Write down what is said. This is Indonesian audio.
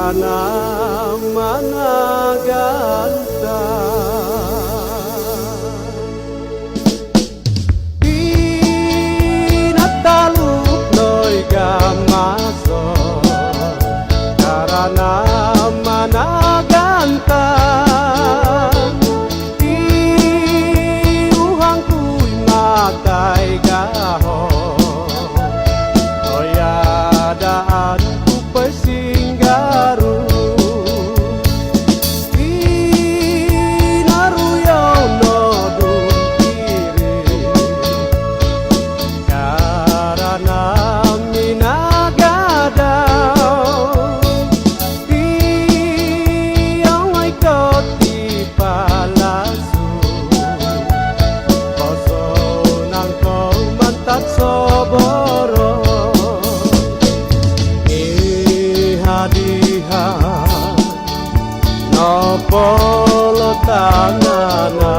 karana managanta pinataluk noy gamaso karana managanta iuhang kuy makai gaho oyadaan ku pesinggaru inaruyo no dukiri karana minagadao iyang ay koti palasu koso nang kau mantat soboro ihadiha no polo tanana